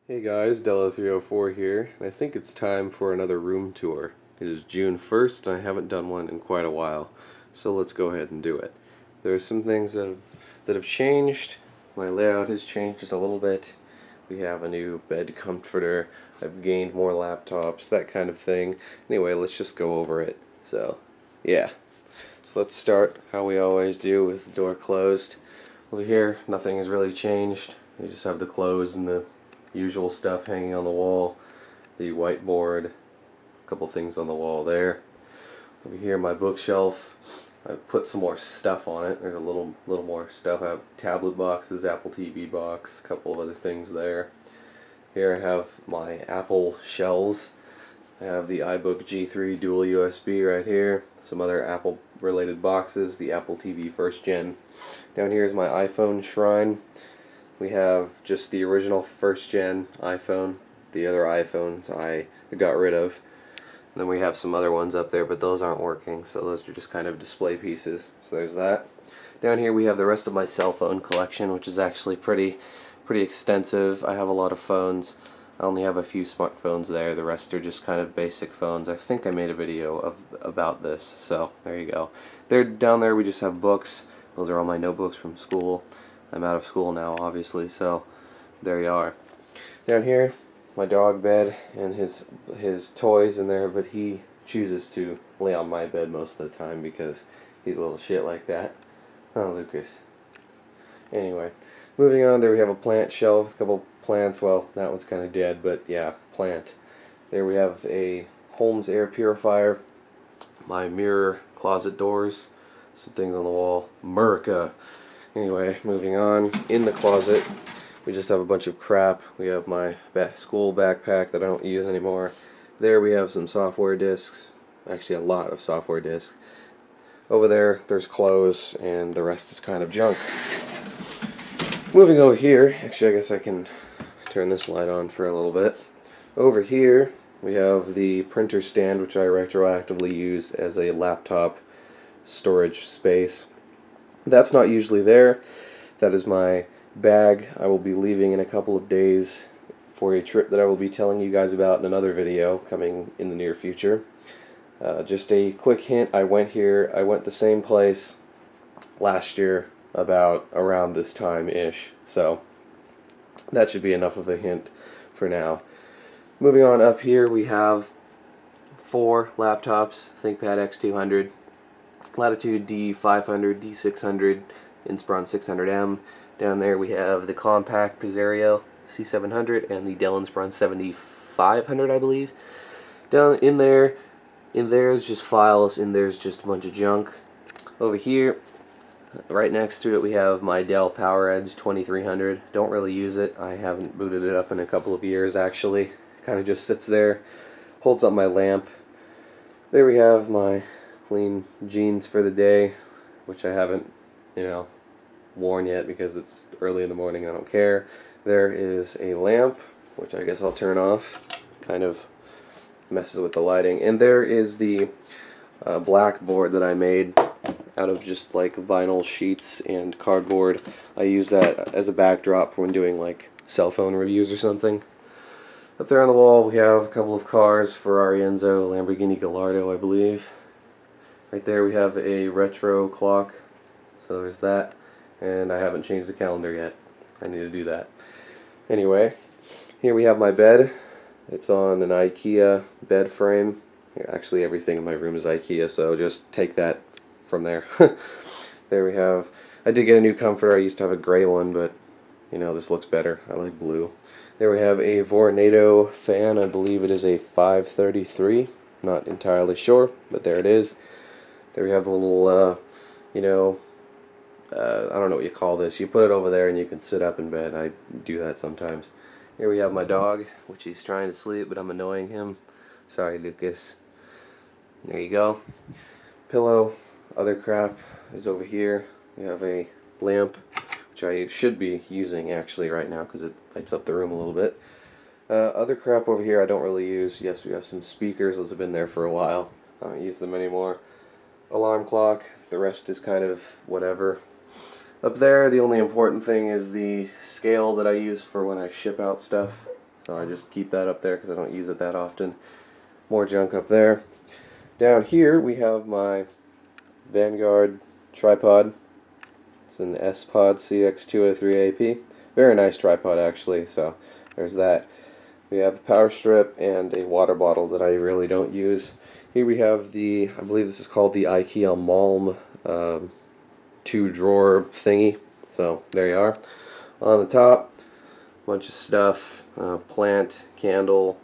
Hey guys, Dello304 here, and I think it's time for another room tour. It is June 1st, and I haven't done one in quite a while, so let's go ahead and do it. There are some things that have changed. My layout has changed just a little bit. We have a new bed comforter. I've gained more laptops, that kind of thing. Anyway, let's just go over it. So, yeah. So let's start how we always do, with the door closed. Over here, nothing has really changed. We just have the clothes and the usual stuff hanging on the wall, the whiteboard, a couple things on the wall there. Over here, my bookshelf. I put some more stuff on it. There's a little more stuff. I have tablet boxes, Apple TV box, a couple of other things there. Here I have my Apple shelves. I have the iBook G3 dual USB right here. Some other Apple related boxes, the Apple TV first gen. Down here is my iPhone shrine. We have just the original first gen iPhone. The other iPhones I got rid of. And then we have some other ones up there, but those aren't working, so those are just kind of display pieces. So there's that. Down here we have the rest of my cell phone collection, which is actually pretty extensive. I have a lot of phones. I only have a few smartphones there. The rest are just kind of basic phones. I think I made a video about this, so there you go. Down there we just have books. Those are all my notebooks from school. I'm out of school now, obviously, so there you are. Down here, my dog bed and his toys in there, but he chooses to lay on my bed most of the time because he's a little shit like that. Oh, Lucas. Anyway, moving on, there we have a plant shelf, a couple plants. Well, that one's kind of dead, but yeah, plant. There we have a Holmes air purifier, my mirror closet doors, some things on the wall. America. Anyway, moving on, in the closet, we just have a bunch of crap. We have my school backpack that I don't use anymore. There we have some software disks, actually a lot of software disks. Over there, there's clothes, and the rest is kind of junk. Moving over here, actually I guess I can turn this light on for a little bit. Over here, we have the printer stand, which I retroactively use as a laptop storage space. That's not usually there. That is my bag. I will be leaving in a couple of days for a trip that I will be telling you guys about in another video coming in the near future. Just a quick hint, I went the same place last year about around this time-ish, so that should be enough of a hint for now. Moving on up here, we have 4 laptops, ThinkPad X200, Latitude D500, D600, Inspiron 600M. Down there we have the compact Presario C700 and the Dell Inspiron 7500, I believe. Down in there is just files, and there's just a bunch of junk. Over here, right next to it, we have my Dell PowerEdge 2300. Don't really use it. I haven't booted it up in a couple of years, actually. Kind of just sits there, holds up my lamp. There we have my clean jeans for the day, which I haven't, worn yet because it's early in the morning. I don't care. There is a lamp, which I guess I'll turn off. Kind of messes with the lighting. And there is the blackboard that I made out of just like vinyl sheets and cardboard. I use that as a backdrop for when doing like cell phone reviews or something. Up there on the wall we have a couple of cars, Ferrari Enzo, Lamborghini Gallardo, I believe. Right there we have a retro clock, so there's that, and I haven't changed the calendar yet. I need to do that. Anyway, here we have my bed. It's on an IKEA bed frame. Actually, everything in my room is IKEA, so just take that from there. There we have, I did get a new comforter. I used to have a gray one, but this looks better. I like blue. There we have a Vornado fan. I believe it is a 533. Not entirely sure, but there it is. There we have the little, I don't know what you call this. You put it over there and you can sit up in bed. I do that sometimes. Here we have my dog, which he's trying to sleep, but I'm annoying him. Sorry, Lucas. There you go. Pillow, other crap is over here. We have a lamp, which I should be using actually right now because it lights up the room a little bit. Other crap over here I don't really use. Yes, we have some speakers. Those have been there for a while. I don't use them anymore. Alarm clock. The rest is kind of whatever. Up there, the only important thing is the scale that I use for when I ship out stuff. so I just keep that up there because I don't use it that often. More junk up there. Down here we have my Vanguard tripod. It's an S-Pod CX203AP. Very nice tripod actually, so there's that. We have a power strip and a water bottle that I really don't use. Here we have the, I believe this is called the IKEA Malm 2-drawer thingy. So there you are. On the top, a bunch of stuff, plant, candle,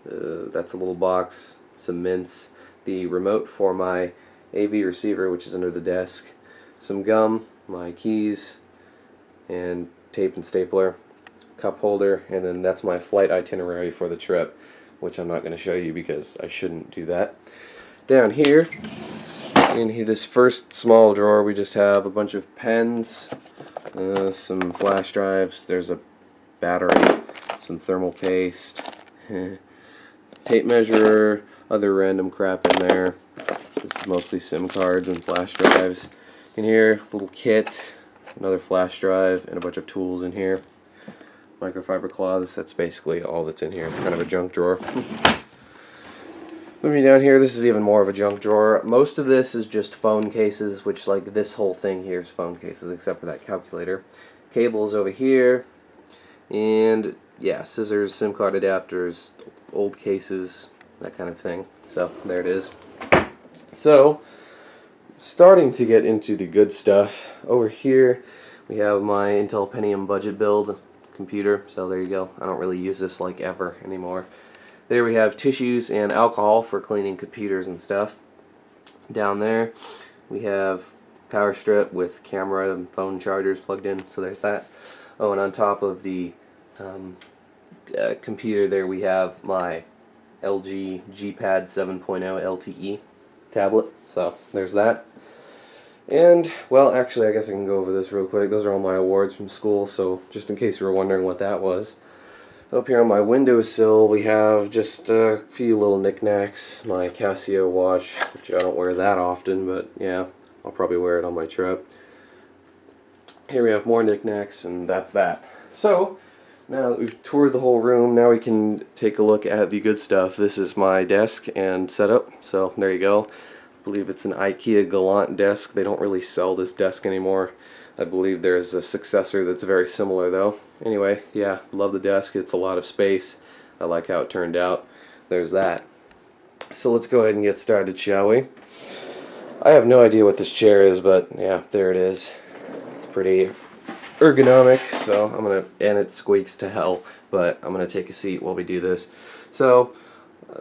that's a little box, some mints, the remote for my AV receiver, which is under the desk, some gum, my keys, and tape and stapler, cup holder, and then that's my flight itinerary for the trip, which I'm not going to show you because I shouldn't do that. Down here, in here, this first small drawer, we just have a bunch of pens, some flash drives, there's a battery, some thermal paste, tape measure, other random crap in there. This is mostly SIM cards and flash drives. In here, little kit, another flash drive, and a bunch of tools in here. Microfiber cloths, that's basically all that's in here. It's kind of a junk drawer. Moving down here, this is even more of a junk drawer. Most of this is just phone cases, which, like, this whole thing here is phone cases, except for that calculator. Cables over here, and yeah, scissors, SIM card adapters, old cases, that kind of thing. So there it is. So starting to get into the good stuff. Over here we have my Intel Pentium budget build computer, so there you go. I don't really use this like ever anymore. There we have tissues and alcohol for cleaning computers and stuff. Down there we have power strip with camera and phone chargers plugged in, so there's that. Oh, and on top of the computer there we have my LG G-Pad 7.0 LTE tablet, so there's that. And, well, actually I guess I can go over this real quick. Those are all my awards from school, so just in case you were wondering what that was. Up here on my windowsill we have just a few little knickknacks. My Casio watch, which I don't wear that often, but yeah, I'll probably wear it on my trip. Here we have more knickknacks, and that's that. So, now that we've toured the whole room, now we can take a look at the good stuff. This is my desk and setup, so there you go. I believe it's an IKEA Galant desk. They don't really sell this desk anymore. I believe there's a successor that's very similar though. Anyway, yeah, love the desk. It's a lot of space. I like how it turned out. There's that. So let's go ahead and get started, shall we? I have no idea what this chair is, but yeah, there it is. It's pretty ergonomic, so I'm gonna, and it squeaks to hell, but I'm gonna take a seat while we do this. So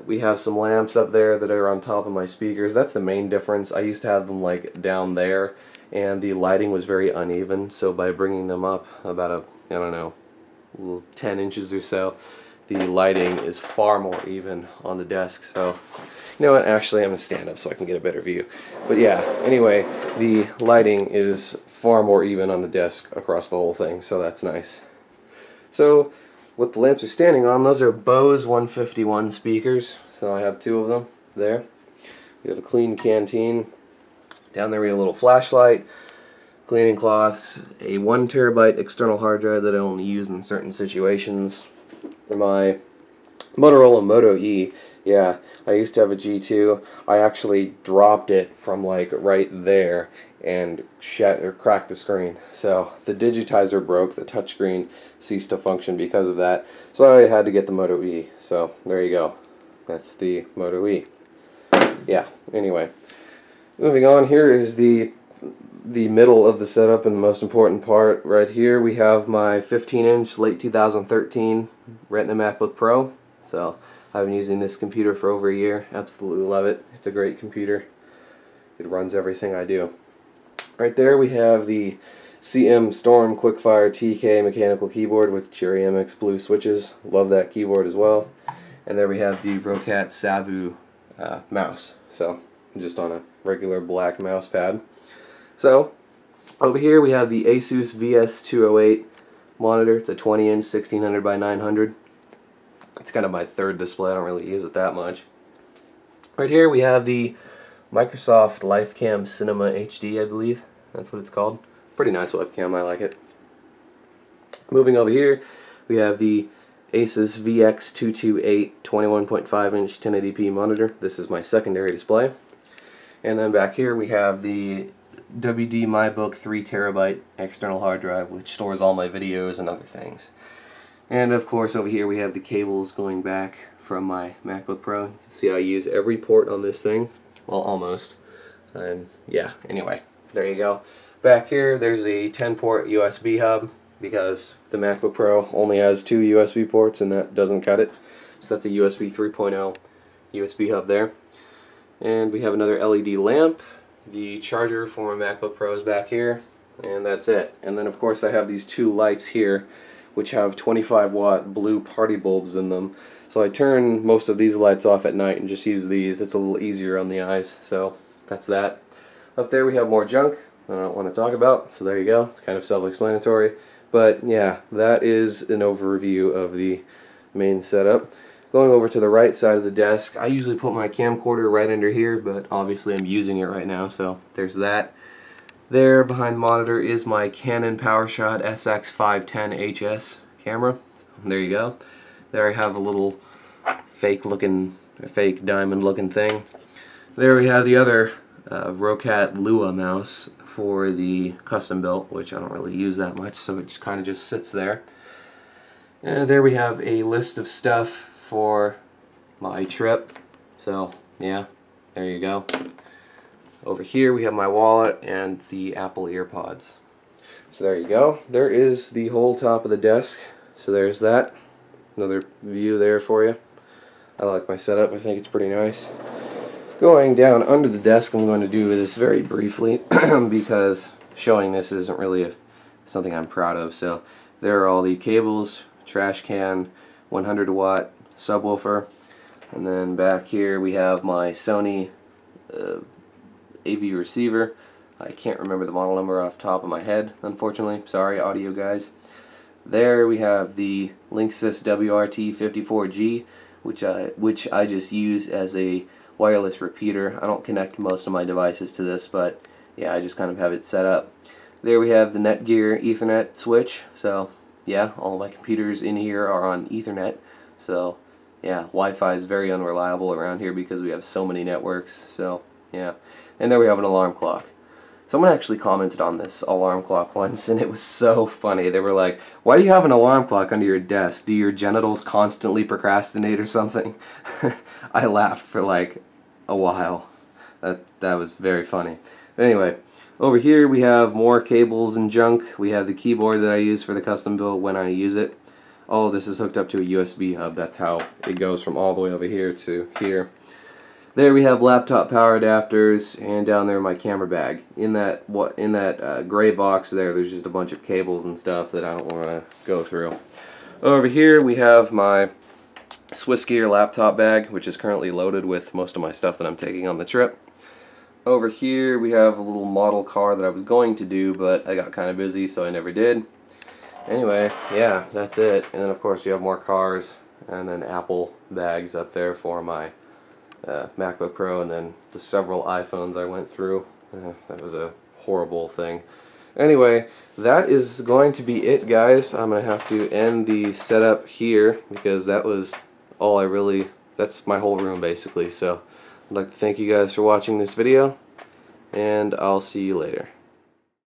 we have some lamps up there that are on top of my speakers. That's the main difference. I used to have them like down there, and the lighting was very uneven, so by bringing them up about I don't know, 10 inches or so, the lighting is far more even on the desk. So you know what, actually I'm going to stand up so I can get a better view. But yeah, anyway, the lighting is far more even on the desk across the whole thing, so that's nice. So what the lamps are standing on, those are Bose 151 speakers, so I have two of them there. We have a clean canteen. Down there we have a little flashlight, cleaning cloths, a 1 terabyte external hard drive that I only use in certain situations. For my Motorola Moto E, yeah, I used to have a G2. I actually dropped it from like right there and cracked the screen. So the digitizer broke, the touchscreen ceased to function because of that. So I had to get the Moto E. So there you go. That's the Moto E. Yeah, anyway. Moving on, here is the middle of the setup and the most important part. Right here we have my 15-inch late 2013 Retina MacBook Pro. So I've been using this computer for over a year. Absolutely love it. It's a great computer. It runs everything I do. Right there we have the CM Storm Quickfire TK mechanical keyboard with Cherry MX blue switches. Love that keyboard as well. And there we have the Roccat Savu mouse. So just on a regular black mouse pad. So over here we have the Asus VS208 monitor. It's a 20-inch 1600 by 900. It's kind of my third display. I don't really use it that much. Right here we have the Microsoft LifeCam Cinema HD, I believe. That's what it's called. Pretty nice webcam. I like it. Moving over here, we have the Asus VX228 21.5 inch 1080p monitor. This is my secondary display. And then back here we have the WD MyBook 3TB external hard drive, which stores all my videos and other things. And of course over here we have the cables going back from my MacBook Pro. You can see I use every port on this thing. Well, almost. Yeah, anyway, there you go. Back here there's a 10-port USB hub, because the MacBook Pro only has 2 USB ports and that doesn't cut it. So that's a USB 3.0 USB hub there. And we have another LED lamp. The charger for my MacBook Pro is back here, and that's it. And then of course I have these 2 lights here which have 25-watt blue party bulbs in them. So I turn most of these lights off at night and just use these. It's a little easier on the eyes. So that's that. Up there we have more junk that I don't want to talk about, so there you go. It's kind of self-explanatory. But yeah, that is an overview of the main setup. Going over to the right side of the desk, I usually put my camcorder right under here, but obviously I'm using it right now, so there's that. There behind the monitor is my Canon PowerShot SX510 HS camera. So there you go. There I have a little fake diamond looking thing. There we have the other Roccat Lua mouse for the custom built, which I don't really use that much, so it just kind of just sits there. And there we have a list of stuff for my trip. So yeah, there you go. Over here we have my wallet and the Apple EarPods. So there you go. There is the whole top of the desk. So there's that. Another view there for you. I like my setup. I think it's pretty nice. Going down under the desk, I'm going to do this very briefly because showing this isn't really something I'm proud of. So there are all the cables, trash can, 100-watt subwoofer, and then back here we have my Sony AV receiver. I can't remember the model number off the top of my head, unfortunately. Sorry, audio guys. There we have the Linksys WRT54G, which I just use as a wireless repeater. I don't connect most of my devices to this, but yeah, I just kind of have it set up. There we have the Netgear Ethernet switch. So yeah, all my computers in here are on Ethernet. So yeah, Wi-Fi is very unreliable around here because we have so many networks. So yeah, and there we have an alarm clock. Someone actually commented on this alarm clock once, and it was so funny. They were like, why do you have an alarm clock under your desk? Do your genitals constantly procrastinate or something? I laughed for like a while. That was very funny. But anyway, over here we have more cables and junk. We have the keyboard that I use for the custom build when I use it. All of this is hooked up to a USB hub. That's how it goes from all the way over here to here. There we have laptop power adapters, and down there my camera bag. In that gray box there's just a bunch of cables and stuff that I don't want to go through. Over here we have my Swissgear laptop bag, which is currently loaded with most of my stuff that I'm taking on the trip. Over here we have a little model car that I was going to do, but I got kind of busy, so I never did. Anyway, yeah, that's it. And then of course you have more cars, and then Apple bags up there for my MacBook Pro, and then the several iPhones I went through. That was a horrible thing. Anyway, that is going to be it, guys. I'm going to have to end the setup here because that was all that's my whole room basically. So I'd like to thank you guys for watching this video, and I'll see you later.